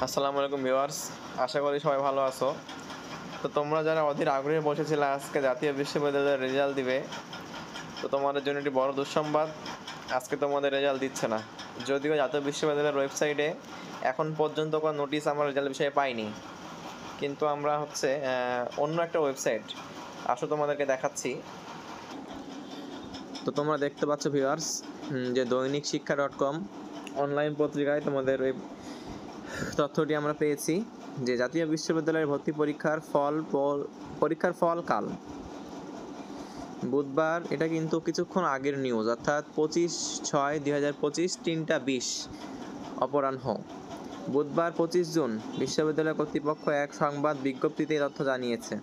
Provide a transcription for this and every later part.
আসসালামু আলাইকুম ভিউয়ার্স, আশা করি সবাই ভালো আছো। তো তোমরা যারা অধীর আগ্রহে বসেছিলে আজকে জাতীয় বিশ্ববিদ্যালয়ের রেজাল্ট দিবে, তো তোমাদের জন্য একটি বড় দুঃসংবাদ, আজকে তোমাদের রেজাল্ট দিচ্ছে না। যদিও জাতীয় বিশ্ববিদ্যালয়ের ওয়েবসাইটে এখন পর্যন্ত কোনো নোটিশ আমরা রেজাল্ট বিষয়ে পাইনি, কিন্তু আমরা অন্য একটা ওয়েবসাইট তোমাদেরকে দেখাচ্ছি। তো তোমরা দেখতে পাচ্ছ ভিউয়ার্স যে দৈনিক শিক্ষা .com অনলাইন পত্রিকায় তোমাদের ওই তথ্যটি আমরা পেয়েছি যে জাতীয় বিশ্ববিদ্যালয়ের ভর্তি পরীক্ষার ফল কাল বুধবার। এটা কিন্তু কিছুক্ষণ আগের নিউজ, অর্থাৎ 25/6/2025 3:20 অপরাহ্ন। বুধবার 25 জুন বিশ্ববিদ্যালয় কর্তৃপক্ষ এক সংবাদ বিজ্ঞপ্তিতে তথ্য জানিয়েছে।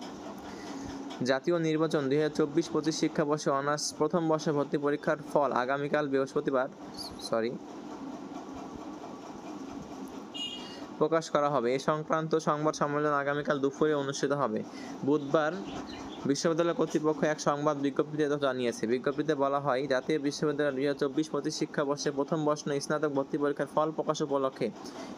জাতীয় নির্বাচন 2024-25 শিক্ষাবর্ষে অনার্স প্রথম বর্ষে ভর্তি পরীক্ষার ফল আগামীকাল বৃহস্পতিবার প্রকাশ করা হবে। এ সংক্রান্ত সংবাদ সম্মেলন আগামীকাল দুপুরে অনুষ্ঠিত হবে। বুধবার বিশ্ববিদ্যালয় কর্তৃপক্ষ এক সংবাদ বিজ্ঞপ্তিতে জানিয়েছে। বিজ্ঞপ্তিতে বলা হয়, জাতীয় বিশ্ববিদ্যালয় 2024-25 শিক্ষাবর্ষে প্রথম বর্ষ স্নাতক ভর্তি পরীক্ষার ফল প্রকাশ উপলক্ষে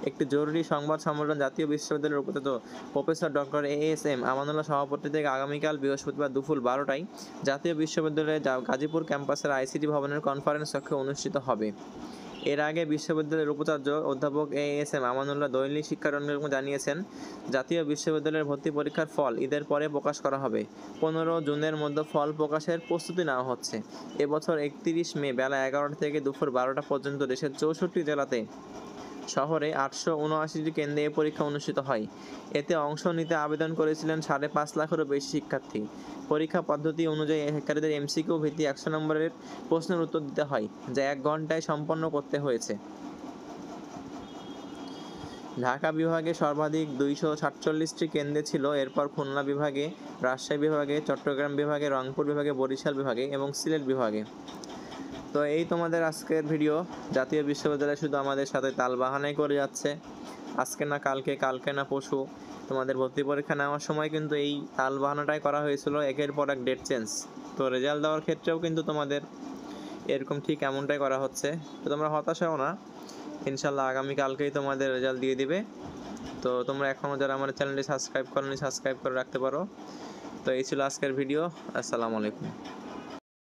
একটি জরুরি সংবাদ সম্মেলন জাতীয় বিশ্ববিদ্যালয়ের উপাচার্য প্রফেসর ডক্টর এএসএম আমানুল্লাহ সভাপতিত্বে আগামীকাল বৃহস্পতিবার দুপুর 12টায় জাতীয় বিশ্ববিদ্যালয়ের গাজীপুর ক্যাম্পাসের আইসিটি ভবনের কনফারেন্স কক্ষে অনুষ্ঠিত হবে। এর আগে বিশ্ববিদ্যালয়ের উপাচার্য অধ্যাপক এএসএম আমানুল্লাহ দৈনিক শিক্ষা .com জানিয়েছেন, জাতীয় বিশ্ববিদ্যালয়ের ভর্তি পরীক্ষার ফল ঈদের পরে প্রকাশ করা হবে। 15 জুনের মধ্যে ফল প্রকাশের প্রস্তুতি নেওয়া হচ্ছে। এবছর 31 মে বেলা 11টা থেকে দুপুর 12টা পর্যন্ত দেশের 64 জেলাতে শহরে 879টি কেন্দ্রে এ পরীক্ষা অনুষ্ঠিত হয়। এতে অংশ নিতে আবেদন করেছিলেন 5.5 লাখেরও বেশি শিক্ষার্থী। পরীক্ষা পদ্ধতি অনুযায়ী শিক্ষার্থীদের এমসিকিউ ভিত্তিক 100 নম্বরের প্রশ্নের উত্তর দিতে হয়, যা 1 ঘন্টায় সম্পন্ন করতে হয়েছে। ঢাকা বিভাগে সর্বাধিক 247টি কেন্দ্রে ছিল, এরপর খুলনা বিভাগে, রাজশাহী বিভাগে, চট্টগ্রাম বিভাগে, রংপুর বিভাগে, বরিশাল বিভাগে এবং সিলেট বিভাগে। তো এই তোমাদের আজকের ভিডিও। জাতীয় বিশ্ববিদ্যালয় শুধু আমাদের সাথে তালবাহানাই করে যাচ্ছে, আজকে না কালকে, কালকে না পরশু। তোমাদের ভর্তি পরীক্ষা নেওয়ার সময় কিন্তু এই তালবাহানাটাই করা হয়েছিল, একের পর এক ডেট চেঞ্জ। তো রেজাল্ট দেওয়ার ক্ষেত্রেও কিন্তু তোমাদের এরকম ঠিক এমনটাই করা হচ্ছে। তো তোমরা হতাশ হও না, ইনশাল্লাহ আগামীকালকেই তোমাদের রেজাল্ট দিয়ে দিবে। তো তোমরা এখনও যারা আমার চ্যানেলটি সাবস্ক্রাইব করোনি, সাবস্ক্রাইব করে রাখতে পারো। তো এই ছিল আজকের ভিডিও। আসসালামু আলাইকুম।